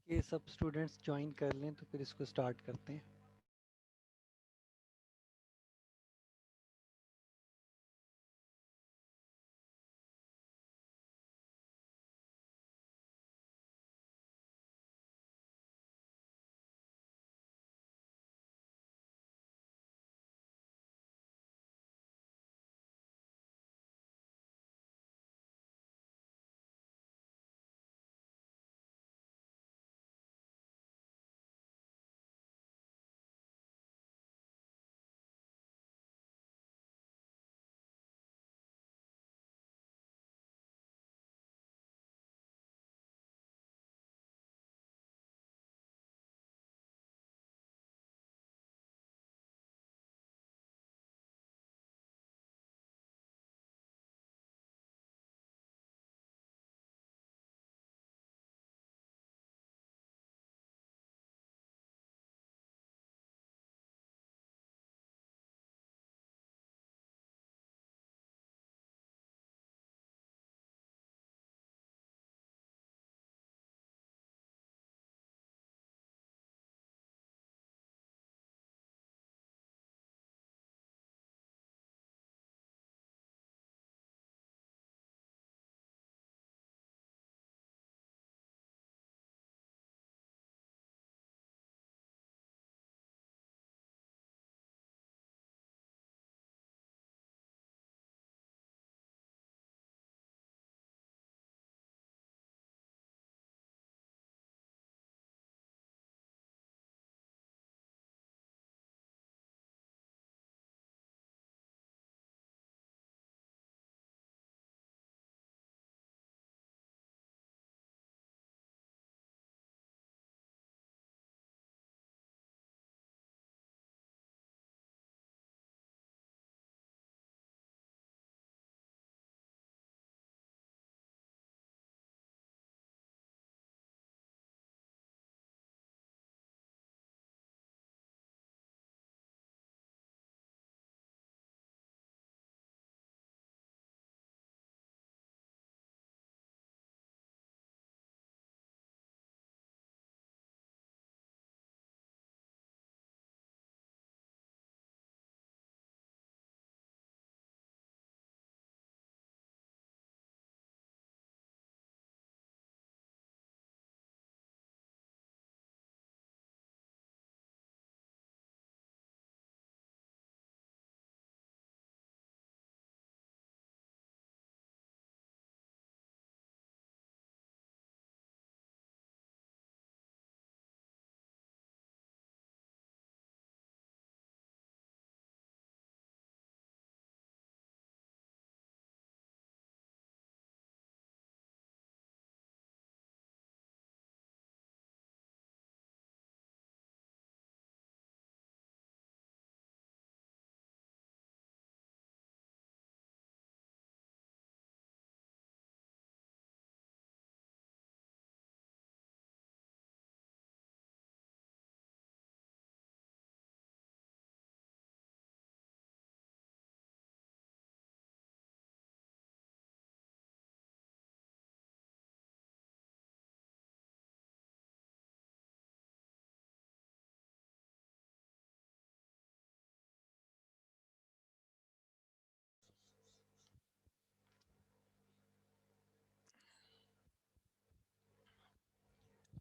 ये सब students join कर लें तो फिर इसको स्टार्ट करते हैं।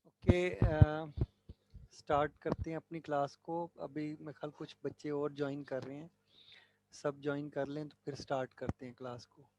ओके, स्टार्ट करते हैं अपनी क्लास को। अभी मैं ख्याल कुछ बच्चे और ज्वाइन कर रहे हैं, सब ज्वाइन कर लें तो फिर स्टार्ट करते हैं क्लास को।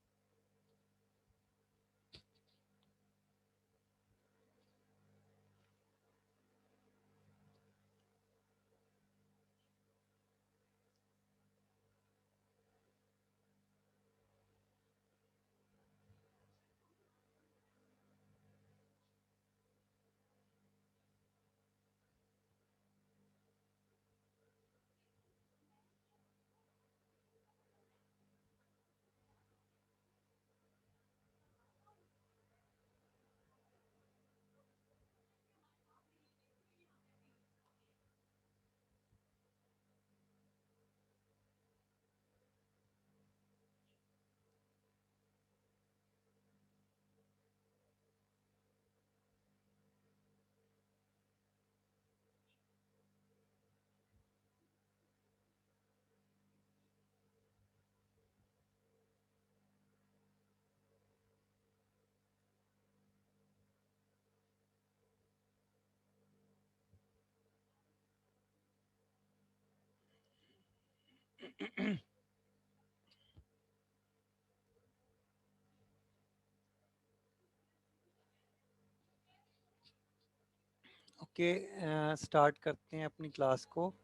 ओके, स्टार्ट करते हैं अपनी क्लास को।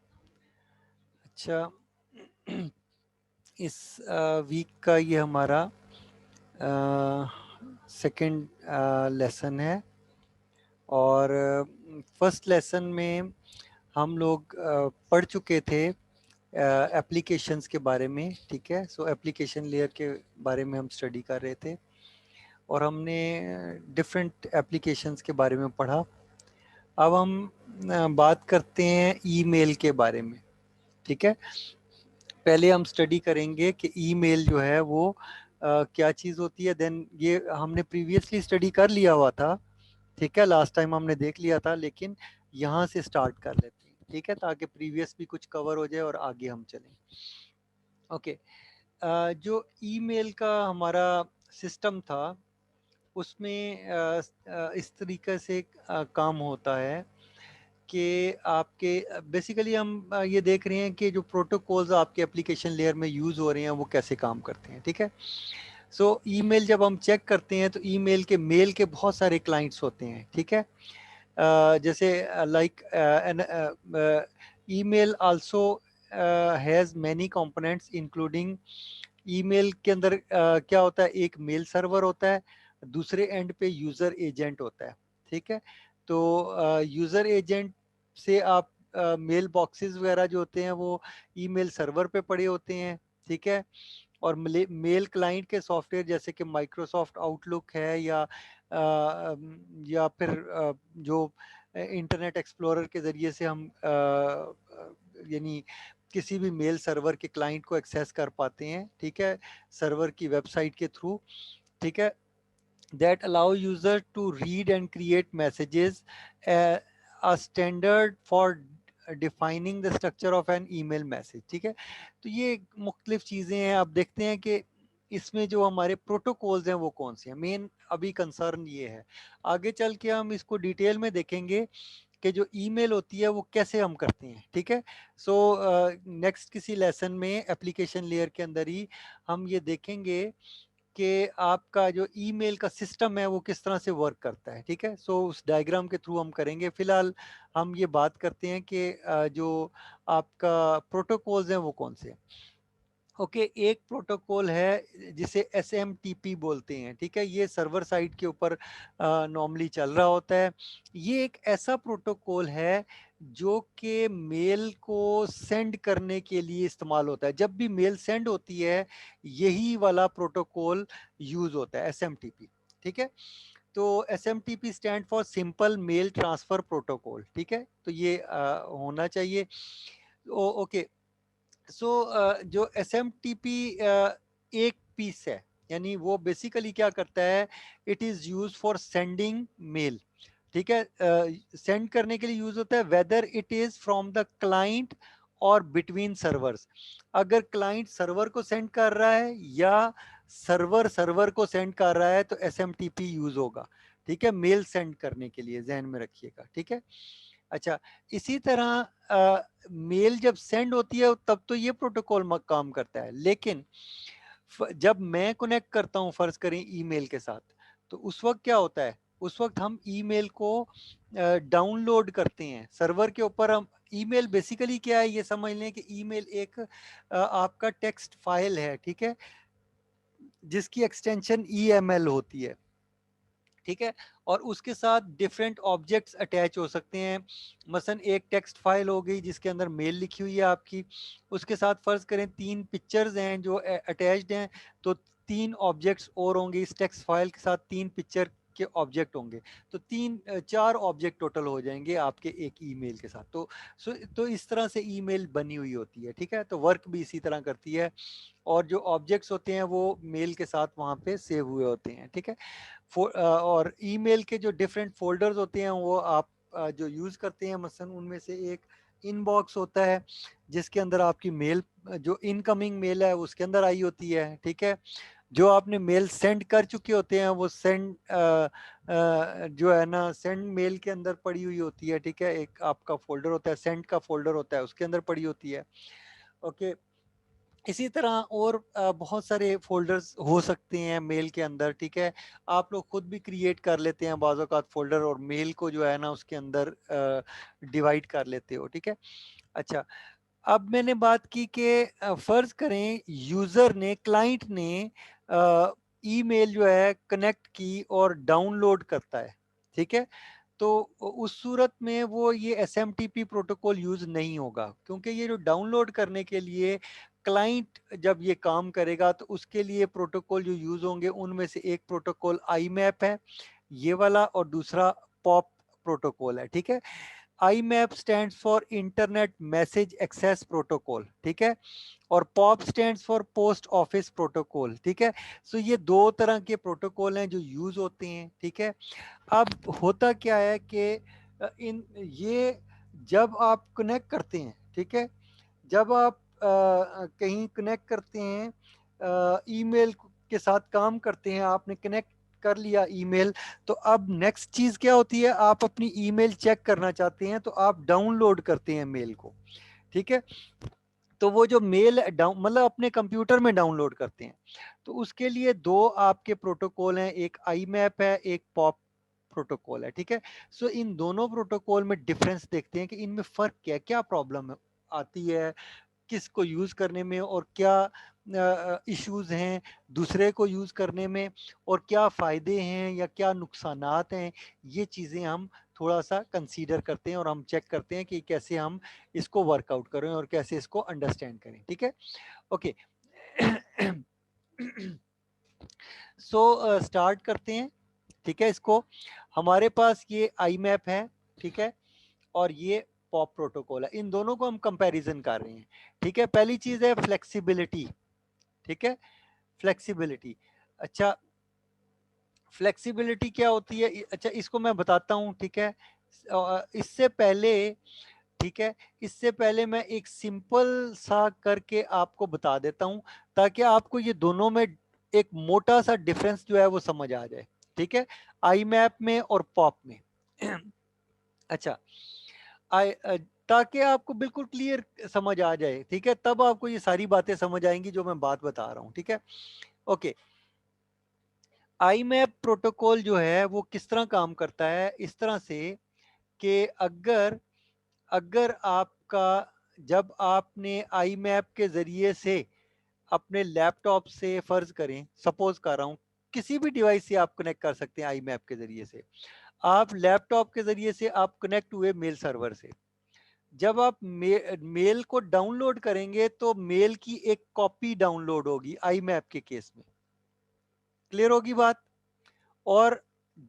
अच्छा, इस वीक का ये हमारा सेकंड लेसन है, और फर्स्ट लेसन में हम लोग पढ़ चुके थे एप्लीकेशंस के बारे में। ठीक है, सो एप्लीकेशन लेयर के बारे में हम स्टडी कर रहे थे, और हमने डिफरेंट एप्लीकेशंस के बारे में पढ़ा। अब हम बात करते हैं ईमेल के बारे में। ठीक है, पहले हम स्टडी करेंगे कि ईमेल जो है वो क्या चीज़ होती है। देन ये हमने प्रीवियसली स्टडी कर लिया हुआ था, ठीक है, लास्ट टाइम हमने देख लिया था, लेकिन यहाँ से स्टार्ट कर लेते हैं, ठीक है, ताकि प्रीवियस भी कुछ कवर हो जाए और आगे हम चलें। ओके, जो ईमेल का हमारा सिस्टम था उसमें इस तरीके से काम होता है कि आपके बेसिकली हम ये देख रहे हैं कि जो प्रोटोकॉल्स आपके एप्लीकेशन लेयर में यूज़ हो रहे हैं वो कैसे काम करते हैं। ठीक है, सो ईमेल जब हम चेक करते हैं तो ईमेल के मेल के बहुत सारे क्लाइंट्स होते हैं। ठीक है, जैसे like email also has many components including, email के अंदर क्या होता है, एक मेल सर्वर होता है, दूसरे एंड पे यूज़र एजेंट होता है। ठीक है, तो यूज़र एजेंट से आप मेल बॉक्सेस वगैरह जो होते हैं वो ईमेल सर्वर पे पड़े होते हैं। ठीक है, और मेल क्लाइंट के सॉफ्टवेयर जैसे कि माइक्रोसॉफ्ट आउटलुक है, या फिर जो इंटरनेट एक्सप्लोरर के ज़रिए से हम यानी किसी भी मेल सर्वर के क्लाइंट को एक्सेस कर पाते हैं। ठीक है, सर्वर की वेबसाइट के थ्रू। ठीक है, that allow user to read and create messages, a standard for defining the structure of an email message। ठीक है, तो ये मुख्तलिफ चीज़ें हैं। अब देखते हैं कि इसमें जो हमारे प्रोटोकॉल्स हैं वो कौन से हैं। मेन अभी कंसर्न ये है, आगे चल के हम इसको डिटेल में देखेंगे कि जो ईमेल होती है वो कैसे हम करते हैं। ठीक है, सो नेक्स्ट किसी लेसन में एप्लीकेशन लेयर के अंदर ही हम ये देखेंगे कि आपका जो ईमेल का सिस्टम है वो किस तरह से वर्क करता है। ठीक है, सो उस डायग्राम के थ्रू हम करेंगे। फिलहाल हम ये बात करते हैं कि जो आपका प्रोटोकॉल्स हैं वो कौन से हैं। ओके, एक प्रोटोकॉल है जिसे SMTP बोलते हैं। ठीक है, ये सर्वर साइड के ऊपर नॉर्मली चल रहा होता है। ये एक ऐसा प्रोटोकॉल है जो कि मेल को सेंड करने के लिए इस्तेमाल होता है। जब भी मेल सेंड होती है यही वाला प्रोटोकॉल यूज होता है, SMTP। ठीक है, तो SMTP stand for simple mail transfer protocol. ठीक है, तो ये होना चाहिए। ओके, सो जो SMTP एक पीस है, यानी वो बेसिकली क्या करता है, it is use for sending mail. ठीक है, सेंड करने के लिए यूज होता है, whether it is from the client और बिटवीन सर्वर्स। अगर क्लाइंट सर्वर को सेंड कर रहा है या सर्वर सर्वर को सेंड कर रहा है तो SMTP यूज होगा। ठीक है, मेल सेंड करने के लिए जहन में रखिएगा। ठीक है, अच्छा, इसी तरह मेल जब सेंड होती है तब तो ये प्रोटोकॉल काम करता है, लेकिन जब मैं कनेक्ट करता हूं फर्ज करें ईमेल के साथ, तो उस वक्त क्या होता है, उस वक्त हम ईमेल को डाउनलोड करते हैं सर्वर के ऊपर। हम ईमेल बेसिकली क्या है ये समझ लें कि ईमेल एक आपका टेक्स्ट फाइल है। ठीक है, जिसकी एक्सटेंशन EML होती है। ठीक है, और उसके साथ डिफरेंट ऑब्जेक्ट्स अटैच हो सकते हैं। मसलन एक टेक्स्ट फाइल हो गई जिसके अंदर मेल लिखी हुई है आपकी, उसके साथ फर्ज करें 3 पिक्चर्स हैं जो अटैच्ड हैं, तो 3 ऑब्जेक्ट्स और होंगे इस टेक्स्ट फाइल के साथ, 3 पिक्चर के ऑब्जेक्ट होंगे, तो 4 ऑब्जेक्ट टोटल हो जाएंगे आपके एक ईमेल के साथ। तो इस तरह से ईमेल बनी हुई होती है। ठीक है, तो वर्क भी इसी तरह करती है, और जो ऑब्जेक्ट्स होते हैं वो मेल के साथ वहाँ पे सेव हुए होते हैं। ठीक है, और ईमेल के जो डिफरेंट फोल्डर्स होते हैं वो आप जो यूज़ करते हैं, मसलन उनमें से एक इनबॉक्स होता है जिसके अंदर आपकी मेल, जो इनकमिंग मेल है उसके अंदर आई होती है। ठीक है, जो आपने मेल सेंड कर चुके होते हैं वो सेंड जो है ना सेंड मेल के अंदर पड़ी हुई होती है। ठीक है, एक आपका फोल्डर होता है, सेंड का फोल्डर होता है, उसके अंदर पड़ी होती है। ओके, इसी तरह और बहुत सारे फ़ोल्डर्स हो सकते हैं मेल के अंदर, ठीक है? आप लोग खुद भी क्रिएट कर लेते हैं बाज़ औक़ात फ़ोल्डर, और मेल को जो है ना उसके अंदर डिवाइड कर लेते हो, ठीक है? अच्छा, अब मैंने बात की कि फ़र्ज़ करें यूज़र ने, क्लाइंट ने ईमेल जो है कनेक्ट की और डाउनलोड करता है, ठीक है? तो उस सूरत में वो ये एसएमटीपी प्रोटोकॉल यूज़ नहीं होगा, क्योंकि ये जो डाउनलोड करने के लिए क्लाइंट जब ये काम करेगा तो उसके लिए प्रोटोकॉल जो यूज़ होंगे उनमें से एक प्रोटोकॉल आईमैप है, ये वाला, और दूसरा पॉप प्रोटोकॉल है, ठीक है? IMAP stands for internet message access protocol, ठीक है? और POP stands for post office protocol, ठीक है? सो ये दो तरह के प्रोटोकॉल हैं जो यूज होते हैं, ठीक है? अब होता क्या है कि इन ये जब आप कनेक्ट करते हैं, ठीक है? जब आप कहीं कनेक्ट करते हैं, ईमेल के साथ काम करते हैं, आपने कनेक्ट कर लिया ईमेल, तो अब नेक्स्ट चीज़ क्या होती है, आप अपनी ईमेल चेक करना चाहते हैं तो आप डाउनलोड करते हैं मेल को, ठीक है? तो वो जो मेल डाउन मतलब अपने कंप्यूटर में डाउनलोड करते हैं, तो उसके लिए दो आपके प्रोटोकॉल हैं, एक आईमैप है, एक पॉप प्रोटोकॉल है, ठीक है? सो इन दोनों प्रोटोकॉल में डिफरेंस देखते हैं कि इनमें फ़र्क क्या क्या प्रॉब्लम आती है, किसको यूज़ करने में, और क्या इश्यूज़ हैं दूसरे को यूज़ करने में, और क्या फ़ायदे हैं या क्या नुकसानात हैं, ये चीज़ें हम थोड़ा-सा कंसीडर करते हैं और हम चेक करते हैं कि कैसे हम इसको वर्कआउट करें और कैसे इसको अंडरस्टैंड करें, ठीक है? ओके। स्टार्ट करते हैं, ठीक है? इसको, हमारे पास ये आईमैप है, ठीक है? और ये पॉप प्रोटोकॉल है, इन दोनों को हम कंपैरिजन कर रहे हैं, ठीक है? पहली चीज़ है फ्लेक्सिबिलिटी, ठीक है? फ्लेक्सिबिलिटी। अच्छा, फ्लेक्सिबिलिटी क्या होती है? अच्छा, इसको मैं बताता हूँ, ठीक है? इससे पहले, ठीक है, इससे पहले मैं एक सिंपल सा करके आपको बता देता हूँ, ताकि आपको ये दोनों में एक मोटा सा डिफरेंस जो है वो समझ आ जाए, ठीक है? आईमैप में और पॉप में। अच्छा, आई ताकि आपको बिल्कुल क्लियर समझ आ जाए, ठीक है? तब आपको ये सारी बातें समझ आएंगी जो मैं बात बता रहा हूँ, ठीक है? ओके। आईमैप प्रोटोकॉल जो है वो किस तरह काम करता है, इस तरह से कि अगर अगर आपका, जब आपने आईमैप के ज़रिए से अपने लैपटॉप से, फ़र्ज़ करें, सपोज़ कर रहा हूँ, किसी भी डिवाइस से आप कनेक्ट कर सकते हैं आईमैप के ज़रिए से। आप लैपटॉप के ज़रिए से आप कनेक्ट हुए मेल सर्वर से। जब आप मेल को डाउनलोड करेंगे तो मेल की एक कॉपी डाउनलोड होगी आईमैप के केस में। क्लियर होगी बात? और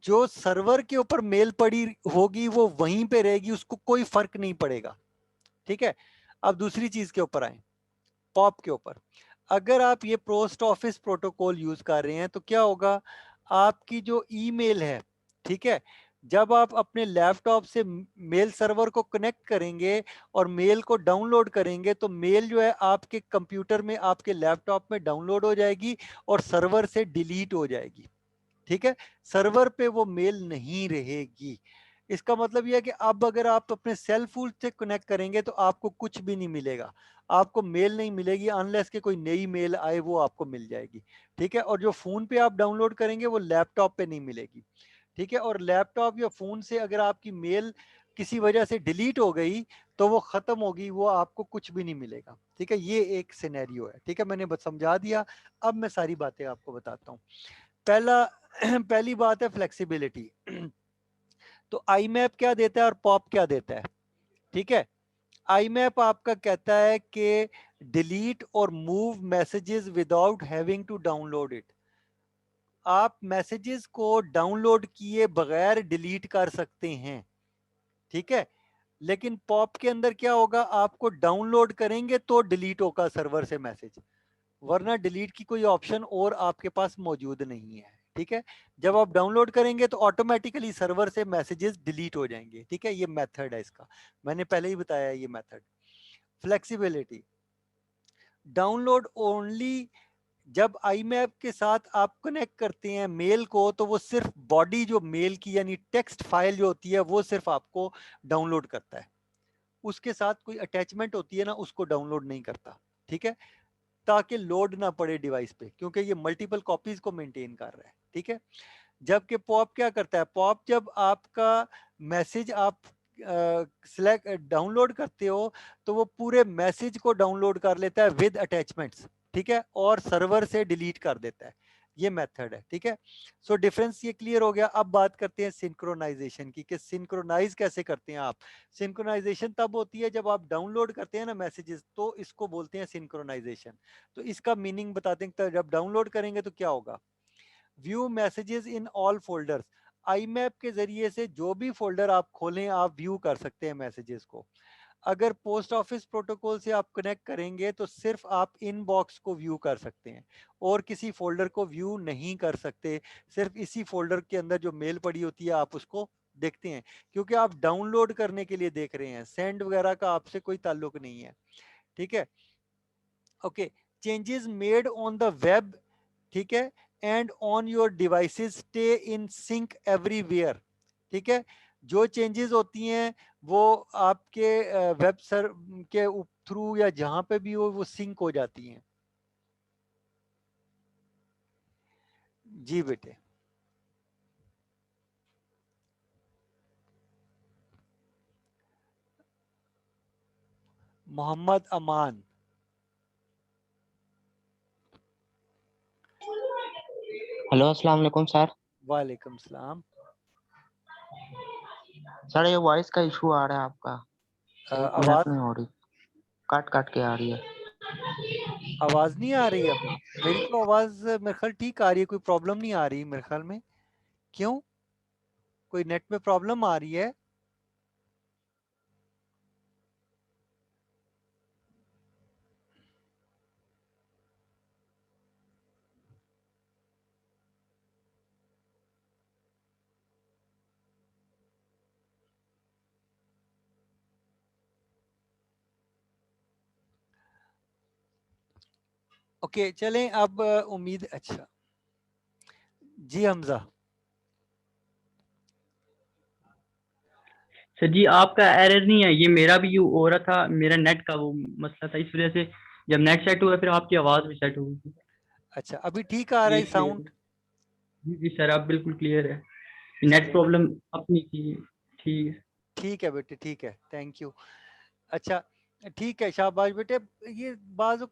जो सर्वर के ऊपर मेल पड़ी होगी वो वहीं पे रहेगी, उसको कोई फर्क नहीं पड़ेगा, ठीक है? अब दूसरी चीज के ऊपर आए, पॉप के ऊपर। अगर आप ये पोस्ट ऑफिस प्रोटोकॉल यूज कर रहे हैं तो क्या होगा, आपकी जो ईमेल है, ठीक है, जब आप अपने लैपटॉप से मेल सर्वर को कनेक्ट करेंगे और मेल को डाउनलोड करेंगे तो मेल जो है आपके कंप्यूटर में, आपके लैपटॉप में डाउनलोड हो जाएगी और सर्वर से डिलीट हो जाएगी, ठीक है? सर्वर पे वो मेल नहीं रहेगी। इसका मतलब ये है कि अब अगर आप अपने सेल फोन से कनेक्ट करेंगे तो आपको कुछ भी नहीं मिलेगा, आपको मेल नहीं मिलेगी, अनलेस के कोई नई मेल आए वो आपको मिल जाएगी, ठीक है? और जो फ़ोन पे आप डाउनलोड करेंगे वो लैपटॉप पे नहीं मिलेगी, ठीक है? और लैपटॉप या फ़ोन से अगर आपकी मेल किसी वजह से डिलीट हो गई तो वो ख़त्म होगी, वो आपको कुछ भी नहीं मिलेगा, ठीक है? ये एक सिनेरियो है, ठीक है? मैंने बस समझा दिया, अब मैं सारी बातें आपको बताता हूँ। पहला पहली बात है फ्लेक्सिबिलिटी। तो आईमैप क्या देता है और पॉप क्या देता है, ठीक है? आईमैप आपका कहता है कि डिलीट और move messages without having to download it. आप मैसेजेस को डाउनलोड किए बगैर डिलीट कर सकते हैं, ठीक है? लेकिन पॉप के अंदर क्या होगा, आपको डाउनलोड करेंगे तो डिलीट होगा सर्वर से मैसेज, वरना डिलीट की कोई ऑप्शन और आपके पास मौजूद नहीं है, ठीक है? जब आप डाउनलोड करेंगे तो ऑटोमेटिकली सर्वर से मैसेजेस डिलीट हो जाएंगे, ठीक है? ये मेथड है इसका, मैंने पहले ही बताया ये मेथड। फ्लेक्सिबिलिटी, डाउनलोड ओनली, जब आईमैप के साथ आप कनेक्ट करते हैं मेल को तो वो सिर्फ बॉडी जो मेल की यानी टेक्स्ट फाइल जो होती है वो सिर्फ आपको डाउनलोड करता है, उसके साथ कोई अटैचमेंट होती है ना उसको डाउनलोड नहीं करता, ठीक है? ताकि लोड ना पड़े डिवाइस पे, क्योंकि ये मल्टीपल कॉपीज को मेंटेन कर रहा है, ठीक है। जबकि पॉप क्या करता है, पॉप जब आपका मैसेज आप सिलेक्ट डाउनलोड करते हो तो वो पूरे मैसेज को डाउनलोड कर लेता है विद अटैचमेंट्स, ठीक है, और सर्वर से डिलीट कर देता है। ये मेथड है, ठीक है। सो डिफरेंस ये क्लियर हो गया। अब बात करते हैं सिंक्रोनाइजेशन की, कि सिंक्रोनाइज कैसे करते हैं आप। सिंक्रोनाइजेशन तब होती है जब आप डाउनलोड करते हैं ना मैसेजेस, तो इसको बोलते हैं सिंक्रोनाइजेशन। तो इसका मीनिंग बताते हैं, तो जब डाउनलोड करेंगे तो क्या होगा, view messages in all folders. IMAP के जरिए से जो भी फोल्डर आप खोलें आप व्यू कर सकते हैं मैसेजेस को। अगर पोस्ट ऑफिस प्रोटोकॉल से आप कनेक्ट करेंगे तो सिर्फ आप इनबॉक्स को व्यू कर सकते हैं और किसी फोल्डर को व्यू नहीं कर सकते। सिर्फ इसी फोल्डर के अंदर जो मेल पड़ी होती है आप उसको देखते हैं, क्योंकि आप डाउनलोड करने के लिए देख रहे हैं, सेंड वगैरह का आपसे कोई ताल्लुक नहीं है, ठीक है। Okay, changes made on the web, ठीक है, and on your devices stay in sync everywhere, ठीक है। जो चेंजेस होती हैं वो आपके वेब सर के थ्रू या जहां पे भी हो वो सिंक हो जाती हैं। जी बेटे। मोहम्मद अमान। हेलो, अस्सलाम वालेकुम सर। वालेकुम सलाम। सर, ये वॉइस का इशू आ रहा है आपका, एक आवाज मिनट नहीं हो रही, काट काट के आ रही है। आवाज नहीं आ रही अभी। मेरी तो आवाज मेरे ख्याल ठीक आ रही है, कोई प्रॉब्लम नहीं आ रही मेरे ख्याल में। क्यों, कोई नेट में प्रॉब्लम आ रही है? ओके चलें अब उम्मीद, अच्छा जी हमजा। सर जी, आपका एरर नहीं है, ये मेरा भी यू हो रहा था, मेरा नेट का वो मसला था, इस वजह से जब नेट सेट हुआ फिर आपकी आवाज़ भी सेट हो गई थी। अच्छा अभी ठीक आ रहा ये है क्लियर है। साउंड? जी जी सर, आप बिल्कुल क्लियर है। नेट चले प्रॉब्लम अपनी थी। ठीक है। ठीक है बेटे, ठीक है, थैंक यू। अच्छा ठीक है, शाबाश बेटे। ये बाज़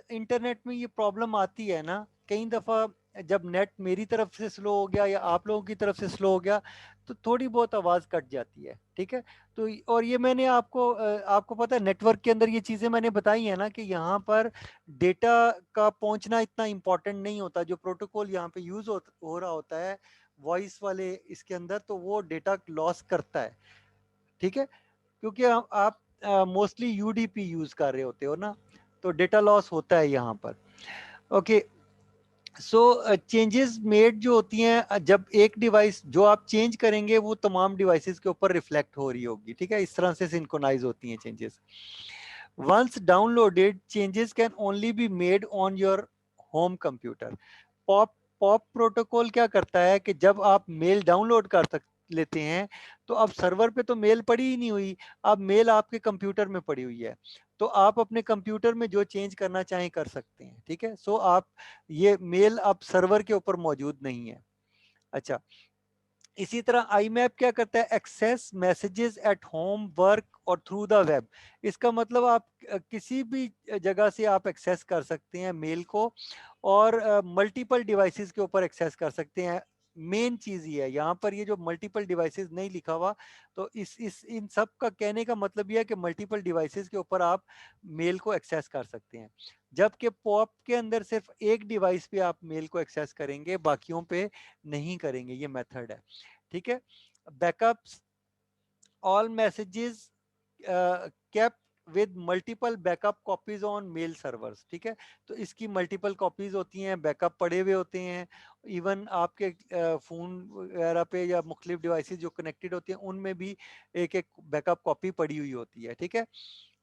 इंटरनेट में ये प्रॉब्लम आती है ना, कई दफ़ा जब नेट मेरी तरफ से स्लो हो गया या आप लोगों की तरफ से स्लो हो गया तो थोड़ी बहुत आवाज़ कट जाती है, ठीक है। तो और ये मैंने आपको पता है नेटवर्क के अंदर ये चीज़ें मैंने बताई है ना, कि यहाँ पर डेटा का पहुँचना इतना इम्पोर्टेंट नहीं होता। जो प्रोटोकॉल यहाँ पे यूज़ हो रहा होता है वॉइस वाले इसके अंदर, तो वो डेटा लॉस करता है, ठीक है। क्योंकि आप मोस्टली यूडीपी यूज कर रहे होते हो ना, तो डेटा लॉस होता है यहाँ पर। ओके, सो चेंजेस मेड जो होती हैं, जब एक डिवाइस जो आप चेंज करेंगे वो तमाम डिवाइसेस के ऊपर रिफ्लेक्ट हो रही होगी, ठीक है। इस तरह से सिंक्रोनाइज होती हैं changes. Once downloaded changes can only be made on your home computer. POP POP protocol क्या करता है कि जब आप मेल डाउनलोड कर सक लेते हैं तो अब सर्वर पे तो मेल पड़ी ही नहीं हुई, अब मेल आपके कंप्यूटर में पड़ी हुई है, तो आप अपने कंप्यूटर में जो चेंज करना चाहें कर सकते हैं, ठीक है। सो आप ये मेल अब सर्वर के ऊपर मौजूद नहीं है। अच्छा, इसी तरह आई मैप क्या करता है, access messages at home work और थ्रू द वेब। इसका मतलब आप किसी भी जगह से आप एक्सेस कर सकते हैं मेल को, और मल्टीपल डिवाइसेस के ऊपर एक्सेस कर सकते हैं। मेन चीज ये है यहाँ पर, ये जो मल्टीपल डिवाइसेस नहीं लिखा हुआ, तो इस इन सब का कहने का मतलब ये है कि मल्टीपल डिवाइसेस के ऊपर आप मेल को एक्सेस कर सकते हैं। जबकि पॉप के अंदर सिर्फ एक डिवाइस पे आप मेल को एक्सेस करेंगे, बाकियों पे नहीं करेंगे। ये मेथड है, ठीक है। Backups, all messages kept with multiple backup copies on mail servers, ठीक है। तो इसकी मल्टीपल कॉपीज होती हैं, बैकअप पड़े हुए होते हैं। इवन आपके फ़ोन वगैरह पे या मुख्तलिफ डिवाइसेस जो कनेक्टेड होती हैं उनमें भी एक एक बैकअप कॉपी पड़ी हुई होती है, ठीक है।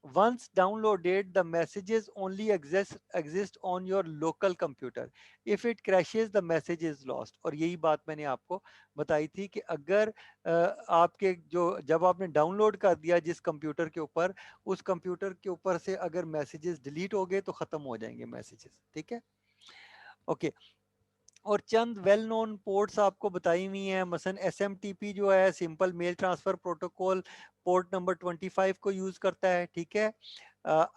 once downloaded the messages only exist on your local computer. If it crashes the message is lost. और यही बात मैंने आपको बताई थी कि अगर आपके जो जब आपने डाउनलोड कर दिया जिस कंप्यूटर के ऊपर, उस कंप्यूटर के ऊपर से अगर मैसेजेस डिलीट हो गए तो खत्म हो जाएंगे मैसेजेस, ठीक है। ओके, और चंद वेल नोन पोर्ट्स आपको बताई हुई हैं, मसलन SMTP जो है simple mail transfer protocol port number 25 को यूज करता है, ठीक है।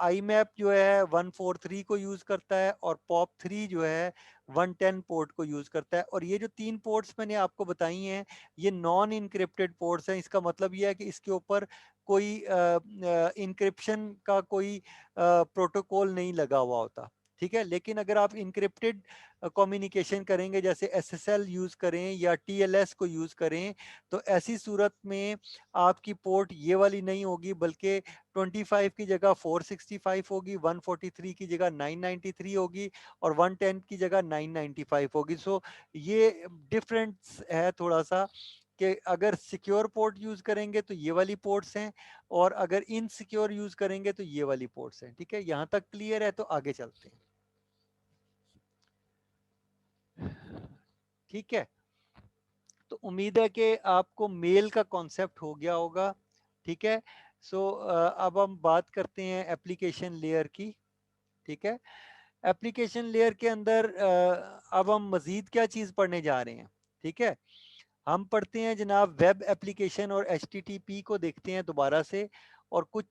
IMAP जो है 143 को यूज करता है, और POP3 जो है 110 पोर्ट को यूज करता है। और ये जो 3 पोर्ट्स मैंने आपको बताई हैं ये नॉन इनक्रिप्टेड पोर्ट्स हैं। इसका मतलब ये है कि इसके ऊपर कोई इंक्रिप्शन का कोई प्रोटोकॉल नहीं लगा हुआ होता, ठीक है। लेकिन अगर आप इनक्रिप्टेड कम्युनिकेशन करेंगे, जैसे SSL यूज़ करें या TLS को यूज़ करें, तो ऐसी सूरत में आपकी पोर्ट ये वाली नहीं होगी, बल्कि 25 की जगह 465 होगी, 143 की जगह 993 होगी, और 110 की जगह 995 होगी। सो ये डिफरेंस है थोड़ा सा, कि अगर सिक्योर पोर्ट यूज़ करेंगे तो ये वाली पोर्ट्स हैं, और अगर इनसिक्योर यूज़ करेंगे तो ये वाली पोर्ट्स हैं, ठीक है। यहाँ तक क्लियर है, तो आगे चलते हैं, ठीक है। तो उम्मीद है कि आपको मेल का कॉन्सेप्ट हो गया होगा, ठीक है। सो अब हम बात करते हैं एप्लीकेशन लेयर की, ठीक है। एप्लीकेशन लेयर के अंदर अब हम मज़ीद क्या चीज़ पढ़ने जा रहे हैं, ठीक है। हम पढ़ते हैं जनाब वेब एप्लीकेशन और HTTP को देखते हैं दोबारा से, और कुछ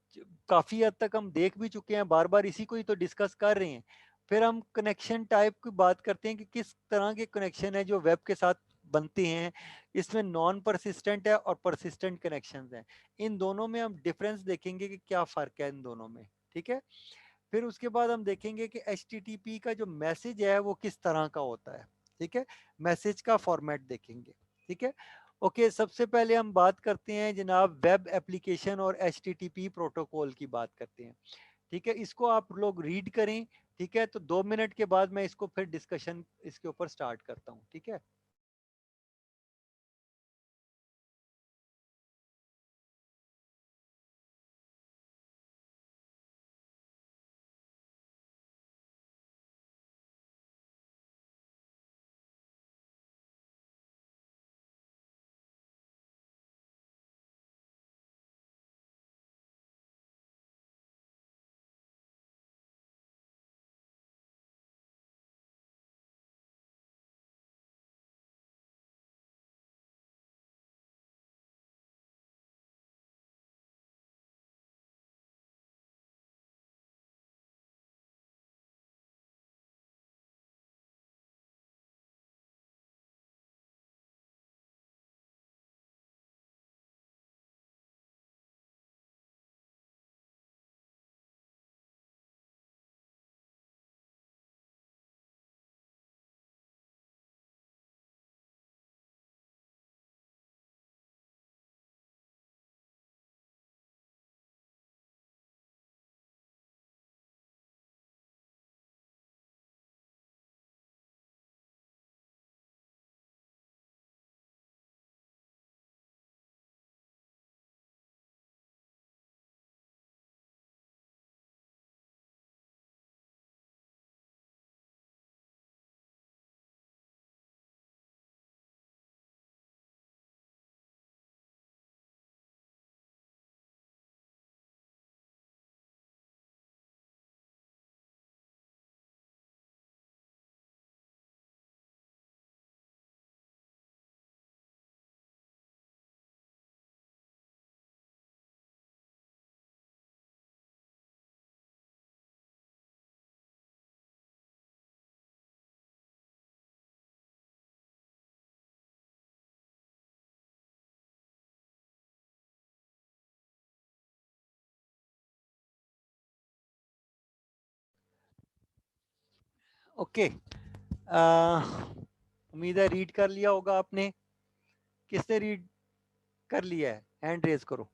काफ़ी हद तक हम देख भी चुके हैं, बार बार इसी को ही तो डिस्कस कर रहे हैं। फिर हम कनेक्शन टाइप की बात करते हैं कि किस तरह के कनेक्शन है जो वेब के साथ बनते हैं। इसमें नॉन परसिस्टेंट है और परसिस्टेंट कनेक्शंस हैं। इन दोनों में हम डिफरेंस देखेंगे कि क्या फ़र्क है इन दोनों में, ठीक है। फिर उसके बाद हम देखेंगे कि HTTP का जो मैसेज है वो किस तरह का होता है, ठीक है। मैसेज का फॉर्मेट देखेंगे, ठीक है। ओके, सबसे पहले हम बात करते हैं जनाब वेब एप्लीकेशन और HTTP प्रोटोकॉल की बात करते हैं, ठीक है। इसको आप लोग रीड करें, ठीक है। तो 2 मिनट के बाद मैं इसको फिर डिस्कशन इसके ऊपर स्टार्ट करता हूँ, ठीक है। ओके, उम्मीद है रीड कर लिया होगा आपने। किसने रीड कर लिया है, हैंड रेज करो।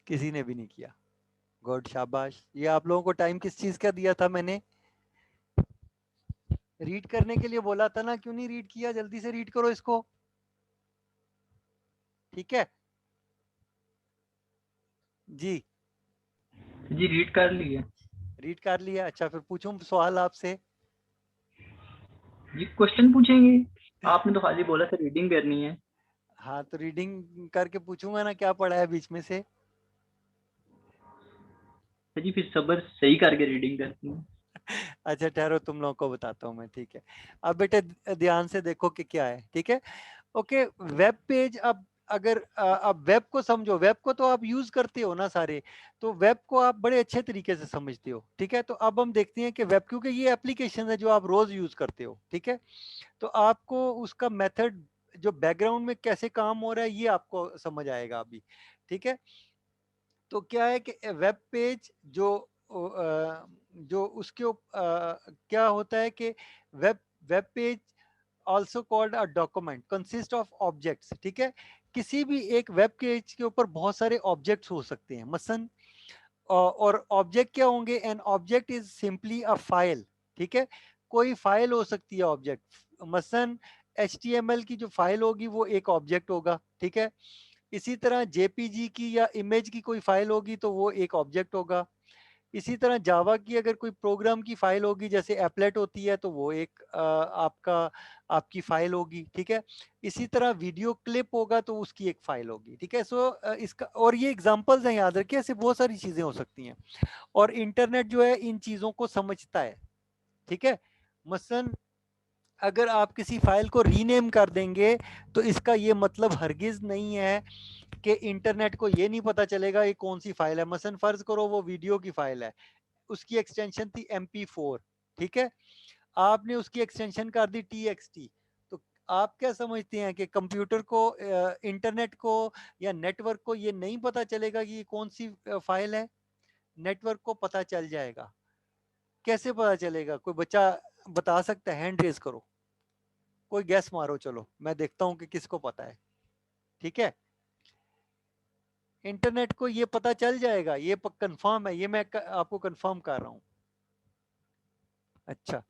किसी ने भी नहीं किया। गुड, शाबाश। ये आप लोगों को टाइम किस चीज का दिया था मैंने? रीड करने के लिए बोला था ना, क्यों नहीं रीड किया? जल्दी से रीड करो इसको, ठीक है। जी जी रीड कर लिए। रीड कर लिया। अच्छा फिर पूछूं सवाल आपसे। जी क्वेश्चन पूछेंगे? आपने तो खाली बोला था रीडिंग करनी है। हाँ तो रीडिंग करके पूछूंगा ना, क्या पढ़ा है बीच में से। सर जी फिर सबर सही करके रीडिंग करती हूँ। अच्छा ठहरो, तुम लोगों को बताता हूँ मैं, ठीक है। अब बेटे ध्यान से देखो कि क्या है, ठीक है। Okay, web page. अब अगर अब वेब को समझो, वेब को तो आप यूज करते हो ना सारे, तो वेब को आप बड़े अच्छे तरीके से समझते हो, ठीक है। तो अब हम देखते हैं कि वेब, क्योंकि ये एप्लीकेशन है जो आप रोज यूज करते हो, ठीक है। तो आपको उसका मेथड, जो बैकग्राउंड में कैसे काम हो रहा है, ये आपको समझ आएगा अभी, ठीक है। तो क्या है कि वेब पेज जो उसके क्या होता है कि web web page also called a document consist of objects, ठीक है। किसी भी एक वेब पेज के ऊपर बहुत सारे ऑब्जेक्ट्स हो सकते हैं, मसलन और ऑब्जेक्ट क्या होंगे, an object is simply a file, ठीक है। कोई फाइल हो सकती है ऑब्जेक्ट, मसलन HTML की जो फाइल होगी वो एक ऑब्जेक्ट होगा, ठीक है। इसी तरह जेपीजी की या इमेज की कोई फाइल होगी तो वो एक ऑब्जेक्ट होगा। इसी तरह जावा की अगर कोई प्रोग्राम की फाइल होगी, जैसे एप्लेट होती है, तो वो एक आपकी फाइल होगी, ठीक है। इसी तरह वीडियो क्लिप होगा तो उसकी एक फाइल होगी, ठीक है। सो इसका, और ये एग्जांपल्स हैं, याद रखिए, ऐसे बहुत सारी चीजें हो सकती हैं। और इंटरनेट जो है इन चीजों को समझता है, ठीक है। मसलन अगर आप किसी फाइल को रीनेम कर देंगे तो इसका ये मतलब हरगिज नहीं है कि इंटरनेट को ये नहीं पता चलेगा ये कौन सी फाइल है। मसलन फर्ज करो वो वीडियो की फाइल है, उसकी एक्सटेंशन थी MP4, ठीक है। आपने उसकी एक्सटेंशन कर दी TXT। तो आप क्या समझते हैं कि कंप्यूटर को, इंटरनेट को या नेटवर्क को ये नहीं पता चलेगा कि ये कौन सी फाइल है? नेटवर्क को पता चल जाएगा। कैसे पता चलेगा? कोई बच्चा बता सकता है? हैंड रेज करो, कोई गैस मारो, चलो मैं देखता हूं कि किसको पता है, ठीक है। इंटरनेट को ये पता चल जाएगा, ये कंफर्म है, ये मैं आपको कंफर्म कर रहा हूं। अच्छा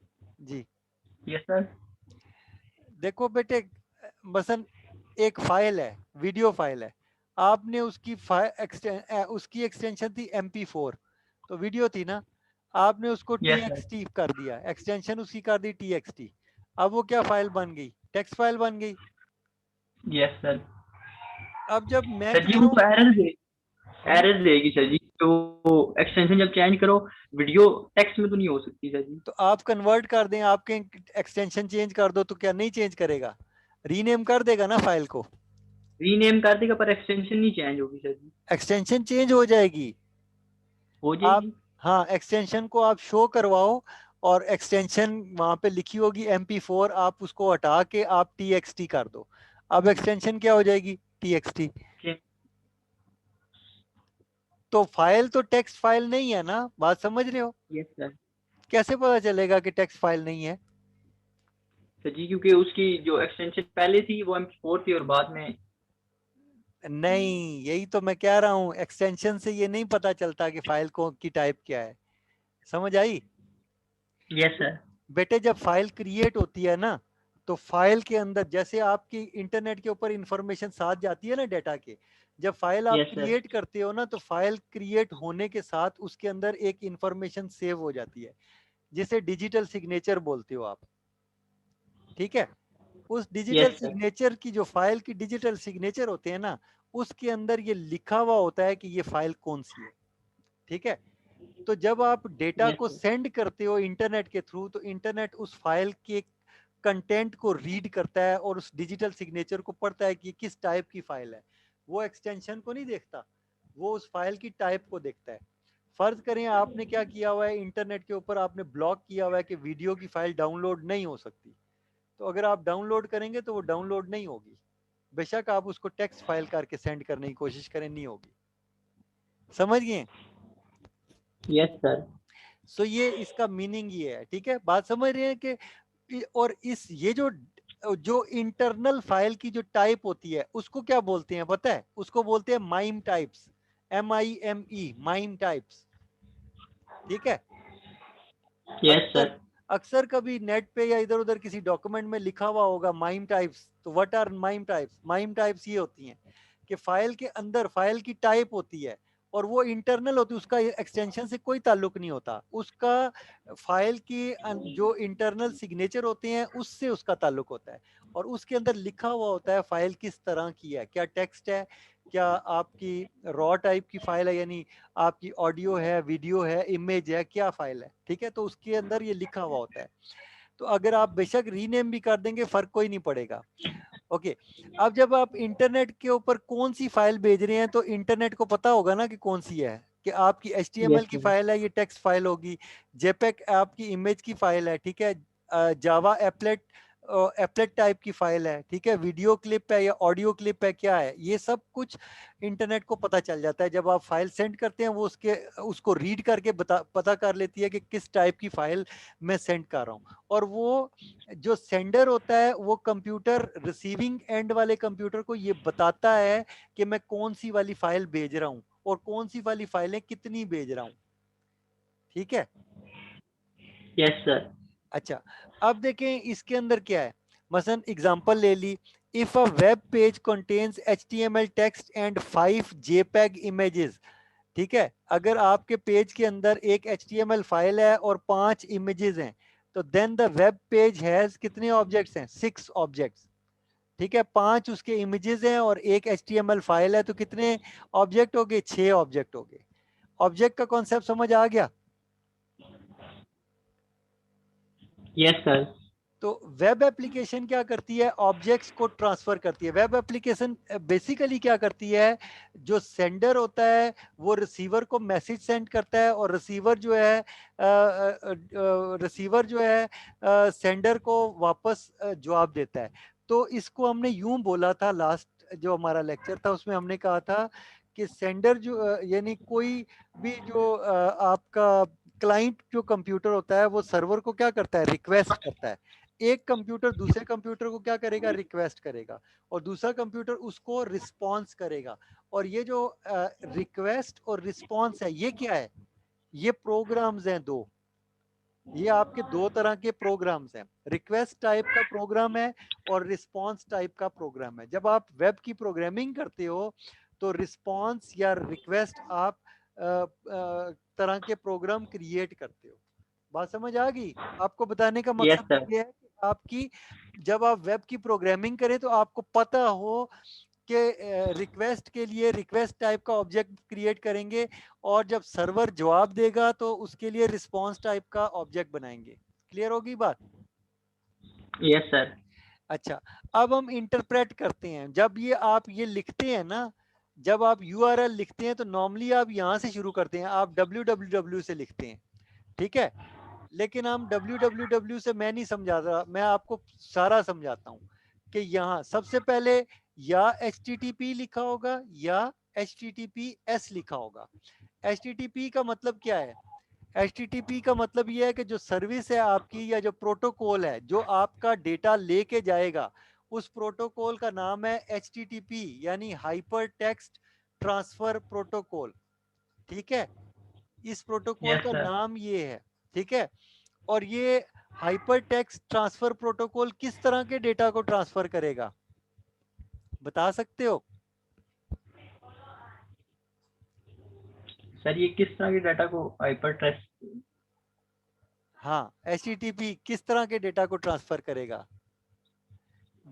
जी। Yes sir. देखो बेटे, मसलन एक फाइल है, वीडियो फाइल है, आपने उसकी उसकी एक्सटेंशन थी MP4, तो वीडियो थी ना, आपने उसको यस सर। TXT कर दिया, एक्सटेंशन उसकी कर दी TXT। अब वो क्या फाइल बन गई? टेक्स्ट फाइल बन गई। Yes sir. अब जब मैं सर जी कह वो रहा हूँ, हम्म, एरर देगी सर जी, तो एक्सटेंशन जब चेंज करो वीडियो टेक्स्ट में तो नहीं हो सकती सर जी। तो आप कन्वर्ट कर दें, आपके एक्सटेंशन चेंज कर दो, तो क्या नहीं चेंज करेगा? रीनेम कर देगा ना फाइल को। रीनेम कर देगा पर एक्सटेंशन नहीं चेंज होगी सर जी। एक्सटेंशन चेंज हो जाएगी। हो आप, जाएगी। हाँ, एक्सटेंशन को आप शो करवाओ, और एक्सटेंशन वहां पे लिखी होगी MP4, आप उसको हटा के आप TXT कर दो। अब एक्सटेंशन क्या हो जाएगी? TXT। तो फाइल तो टेक्स्ट फाइल नहीं है ना, बात समझ रहे हो? Yes sir. कैसे पता चलेगा कि टेक्स्ट फाइल नहीं है? सर जी क्योंकि उसकी जो एक्सटेंशन पहले थी वो M4 थी और बाद में। नहीं, यही तो मैं कह रहा हूँ, एक्सटेंशन से ये नहीं पता चलता कि फाइल को की टाइप क्या है। समझ आई? Yes sir. बेटे जब फाइल क्रिएट होती है ना, तो फाइल के अंदर, जैसे आपकी इंटरनेट के ऊपर इंफॉर्मेशन साथ जाती है ना डेटा के, जब फाइल आप यस सर। क्रिएट करते हो ना, तो फाइल क्रिएट होने के साथ उसके अंदर एक इंफॉर्मेशन सेव हो जाती है, जिसे डिजिटल सिग्नेचर बोलते हो आप, ठीक है। उस डिजिटल यस सर। सिग्नेचर की, जो फाइल की डिजिटल सिग्नेचर होते हैं ना, उसके अंदर ये लिखा हुआ होता है कि ये फाइल कौन सी है, ठीक है। तो जब आप डेटा यस को सर। सेंड करते हो इंटरनेट के थ्रू, तो इंटरनेट उस फाइल के कंटेंट को रीड करता है और उस डिजिटल सिग्नेचर को पढ़ता है कि किस टाइप की फाइल है। वो एक्सटेंशन को नहीं देखता, वो उस फाइल की टाइप को देखता है। फर्ज करें आपने क्या किया हुआ है, इंटरनेट के ऊपर आपने ब्लॉक किया हुआ है कि वीडियो की फाइल डाउनलोड नहीं हो सकती, तो अगर आप डाउनलोड करेंगे तो वो डाउनलोड नहीं होगी, बेशक आप उसको टेक्स्ट फाइल करके सेंड करने की कोशिश करें, नहीं होगी। समझ गए? Yes sir. सो ये इसका मीनिंग ये है, ठीक है। बात समझ रहे हैं कि और इस ये जो जो इंटरनल फाइल की जो टाइप होती है उसको क्या बोलते हैं पता है? उसको बोलते हैं mime types, MIME, mime types, ठीक है। यस अक्सर सर। अक्सर कभी नेट पे या इधर उधर किसी डॉक्यूमेंट में लिखा हुआ होगा माइम टाइप्स। तो what are MIME types? MIME types ये होती हैं कि फाइल के अंदर फाइल की टाइप होती है, और वो इंटरनल होती है, उसका एक्सटेंशन से कोई ताल्लुक नहीं होता, उसका फाइल की जो इंटरनल सिग्नेचर होते हैं उससे उसका ताल्लुक होता है, और उसके अंदर लिखा हुआ होता है फाइल किस तरह की है, क्या टेक्स्ट है, क्या आपकी रॉ टाइप की फाइल है, यानी आपकी ऑडियो है, वीडियो है, इमेज है, क्या फाइल है, ठीक है। तो उसके अंदर ये लिखा हुआ होता है। तो अगर आप बेशक रीनेम भी कर देंगे फर्क कोई नहीं पड़ेगा। ओके, अब जब आप इंटरनेट के ऊपर कौन सी फाइल भेज रहे हैं तो इंटरनेट को पता होगा ना कि कौन सी है, कि आपकी यस HTML की सर। फाइल है, ये टेक्स्ट फाइल होगी, जेपेग आपकी इमेज की फाइल है, ठीक है, जावा एप्लेट एप्लेट टाइप की फाइल है, ठीक है, वीडियो क्लिप है या ऑडियो क्लिप है, क्या है, ये सब कुछ इंटरनेट को पता चल जाता है। जब आप फाइल सेंड करते हैं वो उसको रीड करके पता कर लेती है कि किस टाइप की फाइल मैं सेंड कर रहा हूँ। और वो जो सेंडर होता है वो कंप्यूटर, रिसीविंग एंड वाले कंप्यूटर को ये बताता है कि मैं कौन सी वाली फाइल भेज रहा हूँ और कौन सी वाली फाइलें कितनी भेज रहा हूँ, ठीक है। Yes sir. अच्छा, अब देखें इसके अंदर क्या है, मसलन एग्जांपल ले ली, if a web page contains HTML text and 5 JPEG images, ठीक है, अगर आपके पेज के अंदर एक HTML फाइल है और 5 इमेजेस हैं, तो then the web page has कितने ऑब्जेक्ट्स हैं, 6 ऑब्जेक्ट्स, ठीक है, 5 उसके इमेजेस हैं और एक HTML फाइल है, तो कितने ऑब्जेक्ट हो गए, 6 ऑब्जेक्ट हो गए। ऑब्जेक्ट का कॉन्सेप्ट समझ आ गया। Yes sir. तो वेब एप्लीकेशन क्या करती है, ऑब्जेक्ट्स को ट्रांसफर करती है। वेब एप्लीकेशन बेसिकली क्या करती है, जो सेंडर होता है वो रिसीवर को मैसेज सेंड करता है, और रिसीवर जो है सेंडर को वापस जवाब देता है। तो इसको हमने यूं बोला था, लास्ट जो हमारा लेक्चर था उसमें हमने कहा था कि सेंडर जो यानी कोई भी जो आपका क्लाइंट जो कंप्यूटर होता है वो सर्वर को क्या करता है, रिक्वेस्ट करता है। एक कंप्यूटर दूसरे कंप्यूटर को क्या करेगा, रिक्वेस्ट करेगा, और दूसरा कंप्यूटर उसको रिस्पॉन्स करेगा। और ये जो रिक्वेस्ट और रिस्पॉन्स है ये क्या है, ये प्रोग्राम्स हैं दो, ये आपके दो तरह के प्रोग्राम्स हैं, रिक्वेस्ट टाइप का प्रोग्राम है और रिस्पॉन्स टाइप का प्रोग्राम है। जब आप वेब की प्रोग्रामिंग करते हो तो रिस्पॉन्स या रिक्वेस्ट आप तरह के प्रोग्राम क्रिएट करते हो। बात समझ आ गई। आपको बताने का यस मकसद सर। ये है कि आपकी जब आप वेब की प्रोग्रामिंग करें तो आपको पता हो कि रिक्वेस्ट के लिए रिक्वेस्ट टाइप का ऑब्जेक्ट क्रिएट करेंगे, और जब सर्वर जवाब देगा तो उसके लिए रिस्पॉन्स टाइप का ऑब्जेक्ट बनाएंगे। क्लियर होगी बात। Yes sir. अच्छा, अब हम इंटरप्रेट करते हैं। जब ये आप ये लिखते हैं ना, जब आप URL लिखते हैं तो नॉर्मली आप यहाँ से शुरू करते हैं, आप www से लिखते हैं, ठीक है। लेकिन हम www से मैं नहीं समझा रहा, मैं आपको सारा समझाता हूँ कि यहाँ सबसे पहले या HTTP लिखा होगा या HTTPS लिखा होगा। HTTP का मतलब क्या है, HTTP का मतलब ये है कि जो सर्विस है आपकी या जो प्रोटोकॉल है जो आपका डेटा लेके जाएगा, उस प्रोटोकॉल का नाम है HTTP यानी हाइपर टेक्स्ट ट्रांसफर प्रोटोकॉल, ठीक है। इस प्रोटोकॉल यस का सर। नाम ये है, ठीक है। और ये हाइपर टेक्स्ट ट्रांसफर प्रोटोकॉल किस तरह के डेटा को ट्रांसफर करेगा, बता सकते हो। सर ये किस तरह के डाटा को हाइपर टेक्स्ट। हाँ, HTTP किस तरह के डेटा को ट्रांसफर करेगा,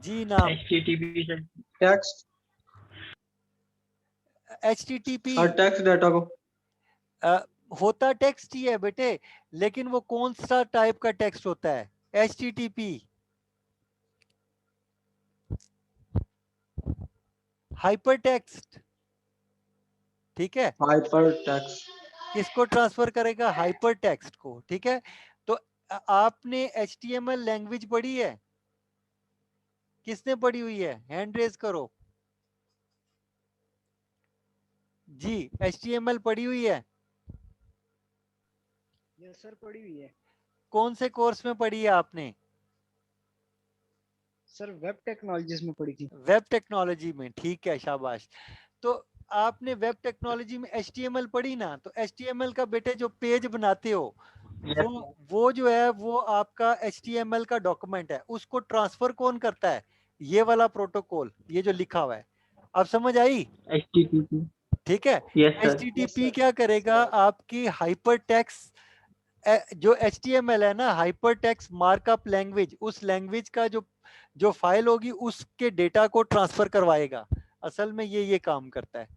जी नाम। HTTP sir. टेक्स्ट HTTP हर टेक्स्ट डाटा को होता टेक्स्ट ही है बेटे, लेकिन वो कौन सा टाइप का टेक्स्ट होता है, HTTP हाइपर टेक्स्ट, ठीक है। हाइपर टेक्स्ट किसको ट्रांसफर करेगा, हाइपर टेक्स्ट को, ठीक है। तो आपने HTML लैंग्वेज पढ़ी है, किसने पढ़ी हुई है, हैंड रेज करो जी। HTML पढ़ी हुई है, यस सर पड़ी हुई है। कौन से कोर्स में पढ़ी है आपने, सर वेब टेक्नोलॉजीज में पड़ी थी। वेब टेक्नोलॉजी में, ठीक है, शाबाश। तो आपने वेब टेक्नोलॉजी में HTML पढ़ी ना, तो HTML का बेटे जो पेज बनाते हो वो जो है वो आपका HTML का डॉक्यूमेंट है, उसको ट्रांसफर कौन करता है, ये वाला प्रोटोकॉल, ये जो लिखा हुआ है। अब समझ आई, HTTP। ठीक है। Yes sir. HTTP क्या करेगा, आपकी हाइपर टेक्स्ट जो HTML है ना, हाइपर टेक्स्ट मार्कअप लैंग्वेज, उस लैंग्वेज का जो फाइल होगी उसके डेटा को ट्रांसफर करवाएगा। असल में ये काम करता है।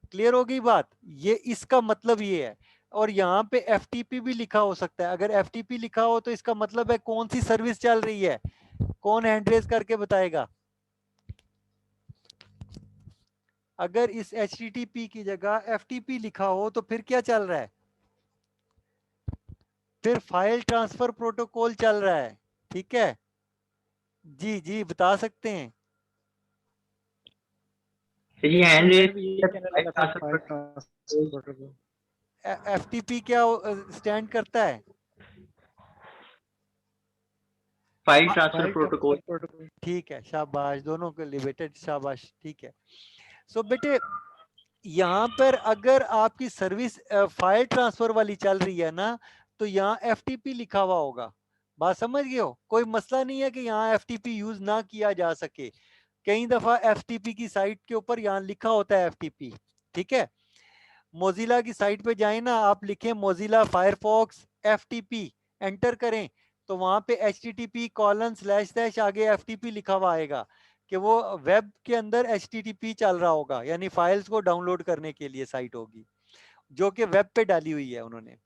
क्लियर हो गई बात, ये इसका मतलब ये है। और यहाँ पे FTP भी लिखा हो सकता है। अगर FTP लिखा हो तो इसका मतलब है कौन सी सर्विस चल रही है। कौन हैंड रेज करके बताएगा। अगर इस HTTP की जगह FTP लिखा हो तो फिर क्या चल रहा है, फिर फाइल ट्रांसफर प्रोटोकॉल चल रहा है। ठीक है जी, जी बता सकते हैं। ये हैंड मैं रेज भी यही कहने लगा था, फाइल ट्रांसफर प्रोटोकॉल। FTP क्या स्टैंड करता है, file transfer file protocol. Transfer protocol. ठीक है, शाबाश दोनों के लिए बेटे, शाबाश। ठीक है। सो बेटे यहाँ पर अगर आपकी सर्विस फाइल ट्रांसफर वाली चल रही है ना, तो यहाँ FTP लिखा हुआ होगा। बात समझ गए हो, कोई मसला नहीं है कि यहाँ FTP यूज ना किया जा सके। कई दफा FTP की साइट के ऊपर यहाँ लिखा होता है FTP। ठीक है, मोजिला की साइट पे जाए ना, आप लिखें मोजिला फायरफॉक्स FTP, एंटर करें तो वहां पे http:// आगे FTP लिखा हुआ आएगा कि वो वेब के अंदर HTTP चल रहा होगा, यानी फाइल्स को डाउनलोड करने के लिए साइट होगी जो कि वेब पे डाली हुई है उन्होंने।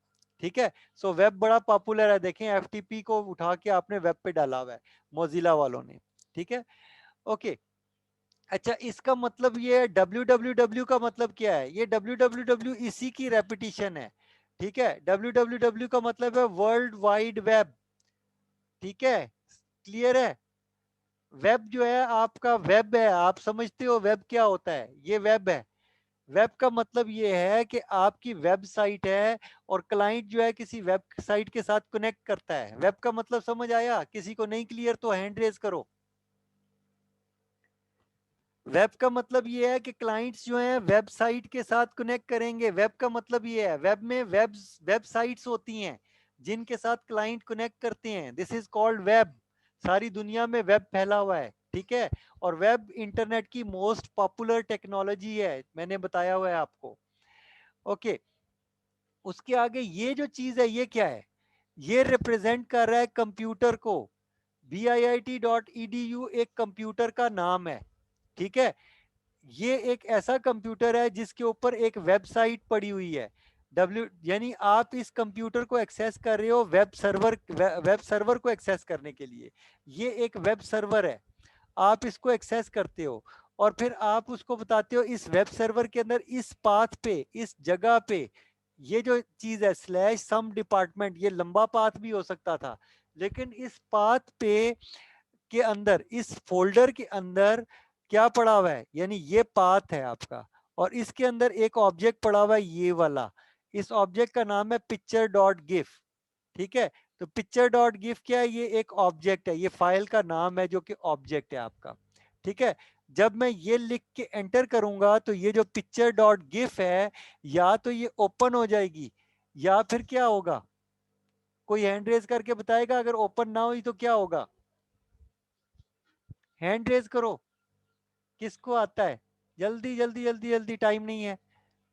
ठीक है, सो वेब बड़ा पॉपुलर है, देखें FTP को उठा के आपने वेब पे डाला हुआ है मोजिला वालों ने। ठीक है, ओके। अच्छा, इसका मतलब ये है www का मतलब क्या है, ये www इसी की रेपिटेशन है। ठीक है, www का मतलब है वर्ल्ड वाइड वेब। ठीक है, क्लियर है। वेब जो है आपका, वेब है, आप समझते हो वेब क्या होता है, ये वेब है। वेब का मतलब ये है कि आपकी वेबसाइट है और क्लाइंट जो है किसी वेबसाइट के साथ कनेक्ट करता है। वेब का मतलब समझ आया, किसी को नहीं क्लियर तो हैंड रेज करो। वेब का मतलब ये है कि क्लाइंट्स जो हैं वेबसाइट के साथ कनेक्ट करेंगे। वेब का मतलब ये है, वेब में वेबसाइट्स होती हैं जिनके साथ क्लाइंट कनेक्ट करते हैं, दिस इज कॉल्ड वेब। सारी दुनिया में वेब फैला हुआ है। ठीक है, और वेब इंटरनेट की मोस्ट पॉपुलर टेक्नोलॉजी है, मैंने बताया हुआ है आपको। ओके, उसके आगे ये जो चीज है ये क्या है, ये रिप्रेजेंट कर रहा है कंप्यूटर को। BIIT.edu एक कंप्यूटर का नाम है। ठीक है, ये एक ऐसा कंप्यूटर है जिसके ऊपर एक वेबसाइट पड़ी हुई है। यानी आप इस कंप्यूटर को एक्सेस कर रहे हो वेब सर्वर को एक्सेस करने के लिए। ये एक वेब सर्वर है, आप इसको एक्सेस करते हो और फिर आप उसको बताते हो इस वेब सर्वर के अंदर इस पाथ पे, इस जगह पे, ये जो चीज है /some डिपार्टमेंट, ये लंबा पाथ भी हो सकता था, लेकिन इस पाथ पे के अंदर, इस फोल्डर के अंदर क्या पड़ा हुआ है, यानी ये पाथ है आपका और इसके अंदर एक ऑब्जेक्ट पड़ा हुआ है ये वाला। इस ऑब्जेक्ट का नाम है picture.gif। ठीक है, तो picture.gif क्या है, ये एक ऑब्जेक्ट है, ये फाइल का नाम है जो कि ऑब्जेक्ट है आपका। ठीक है, जब मैं ये लिख के एंटर करूंगा तो ये जो picture.gif है या तो ये ओपन हो जाएगी या फिर क्या होगा, कोई हैंड रेज करके बताएगा। अगर ओपन ना हुई तो क्या होगा, हैंड रेज करो, किसको आता है, जल्दी जल्दी जल्दी जल्दी, टाइम नहीं है,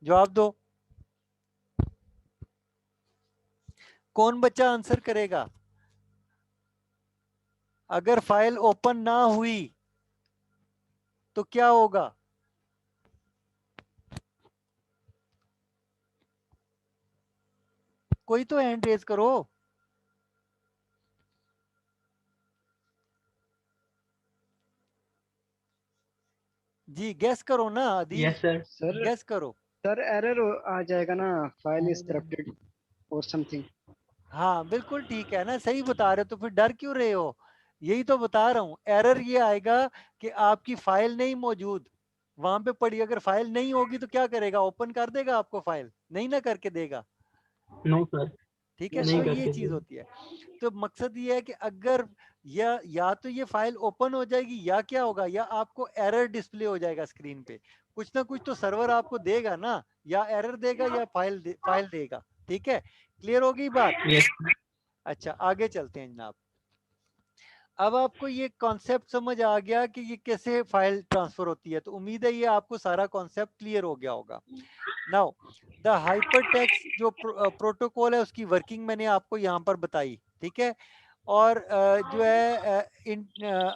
जवाब दो। कौन बच्चा आंसर करेगा। अगर फाइल ओपन ना हुई तो क्या होगा, कोई तो हैंड रेज करो। जी गैस करो ना आदि, यस सर। सर गैस करो। सर एरर आ जाएगा ना, फाइल इज करप्टेड और समथिंग। हाँ बिल्कुल ठीक है ना, सही बता रहे हो, तो फिर डर क्यों रहे हो, यही तो बता रहा हूँ। एरर ये आएगा कि आपकी फाइल नहीं मौजूद वहां पे पड़ी। अगर फाइल नहीं होगी तो क्या करेगा, ओपन कर देगा आपको, फाइल नहीं ना करके देगा। नो सर, ठीक है, नहीं तो ये करके चीज दे। होती है। तो मकसद ये है कि अगर या तो ये फाइल ओपन हो जाएगी या क्या होगा, या आपको एरर डिस्प्ले हो जाएगा स्क्रीन पे। कुछ ना कुछ तो सर्वर आपको देगा ना, या एरर देगा या फाइल देगा। ठीक है, क्लियर होगी बात। यस। अच्छा आगे चलते हैं जनाब। अब आपको ये कॉन्सेप्ट समझ आ गया कि ये कैसे फाइल ट्रांसफर होती है, तो उम्मीद है ये आपको सारा कॉन्सेप्ट क्लियर हो गया होगा। नाउ द हाइपरटेक्स्ट जो प्रोटोकॉल है उसकी वर्किंग मैंने आपको यहाँ पर बताई, ठीक है। और जो है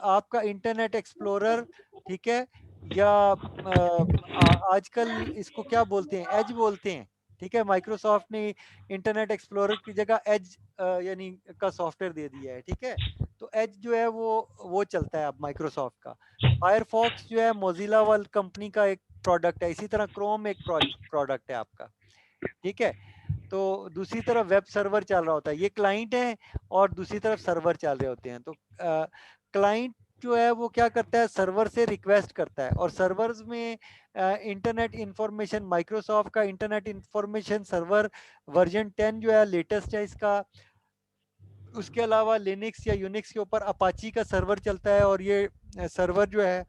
आपका इंटरनेट एक्सप्लोरर, ठीक है, या आजकल इसको क्या बोलते हैं, एज बोलते हैं, ठीक है। माइक्रोसॉफ्ट ने इंटरनेट एक्सप्लोरर की जगह एज यानी का सॉफ्टवेयर दे दिया है, ठीक है। तो एज जो है वो चलता है अब माइक्रोसॉफ्ट का। फायरफॉक्स जो है मोजिला वर्ल्ड कंपनी का एक प्रोडक्ट है, इसी तरह क्रोम एक प्रोडक्ट है आपका, ठीक है। तो दूसरी तरफ वेब सर्वर चल रहा होता है, ये क्लाइंट है और दूसरी तरफ सर्वर चल रहे होते हैं। तो क्लाइंट जो है वो क्या करता है, सर्वर से रिक्वेस्ट करता है, और सर्वर्स में इंटरनेट इंफॉर्मेशन, माइक्रोसॉफ्ट का इंटरनेट इंफॉर्मेशन सर्वर वर्जन 10 जो है लेटेस्ट है इसका। उसके अलावा लिनक्स या यूनिक्स के ऊपर अपाची का सर्वर चलता है, और ये सर्वर जो है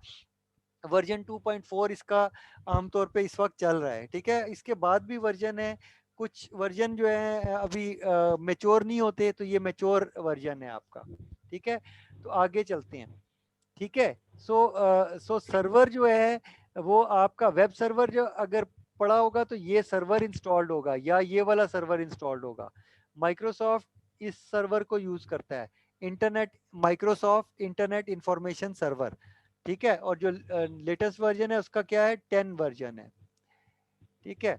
वर्जन 2.4 इसका आमतौर पे इस वक्त चल रहा है, ठीक है। इसके बाद भी वर्जन है, कुछ वर्जन जो है अभी मेच्योर नहीं होते, तो ये मेच्योर वर्जन है आपका, ठीक है। तो आगे चलते हैं, ठीक है। सो सर्वर जो है वो आपका वेब सर्वर जो अगर पड़ा होगा तो ये सर्वर इंस्टॉल्ड होगा, या ये वाला सर्वर इंस्टॉल्ड होगा। माइक्रोसॉफ्ट इस सर्वर को यूज करता है, internet Microsoft internet information server, ठीक है। और जो लेटेस्ट वर्जन है उसका क्या है, 10 वर्जन है, ठीक है।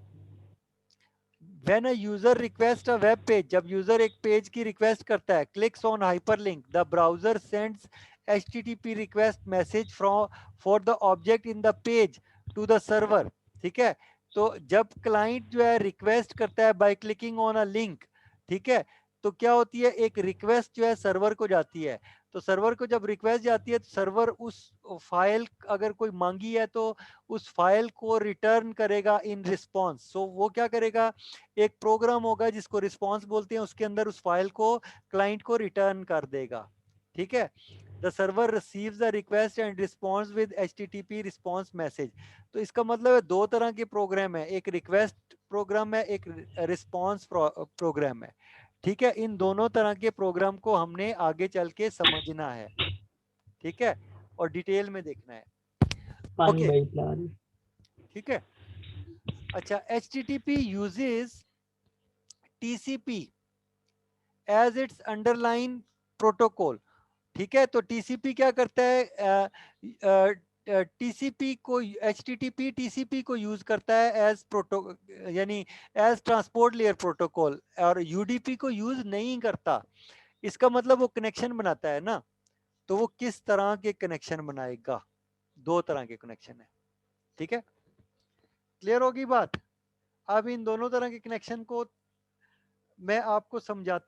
When a user requests a web page, जब यूजर एक पेज की रिक्वेस्ट करता है, clicks on hyperlink, the browser sends HTTP request message for the object in the page to the server, ठीक है। तो जब क्लाइंट जो है रिक्वेस्ट करता है by clicking on a link, ठीक है, तो क्या होती है, एक रिक्वेस्ट जो है सर्वर को जाती है। तो सर्वर को जब रिक्वेस्ट जाती है तो सर्वर उस फाइल अगर कोई मांगी है तो उस फाइल को रिटर्न करेगा इन रिस्पॉन्स। सो वो क्या करेगा, एक प्रोग्राम होगा जिसको रिस्पॉन्स बोलते हैं, उसके अंदर उस फाइल को क्लाइंट को रिटर्न कर देगा, ठीक है। The server receives the request and response with HTTP response message. तो इसका मतलब है दो तरह के प्रोग्राम है, एक रिक्वेस्ट प्रोग्राम है, एक रिस्पॉन्स प्रोग्राम है, ठीक है। इन दोनों तरह के प्रोग्राम को हमने आगे चल के समझना है, ठीक है, और डिटेल में देखना है, पानी ओके, भाई प्लान। ठीक है। अच्छा, HTTP uses TCP as its underline protocol, ठीक है। तो TCP क्या करता है, TCP को HTTP TCP को यूज करता है एज प्रोटो यानी एज ट्रांसपोर्ट लेयर प्रोटोकॉल, और UDP को यूज नहीं करता। इसका मतलब वो कनेक्शन बनाता है ना, तो वो किस तरह के कनेक्शन बनाएगा, दो तरह के कनेक्शन है, ठीक है। क्लियर होगी बात। अब इन दोनों तरह के कनेक्शन को मैं आपको समझाता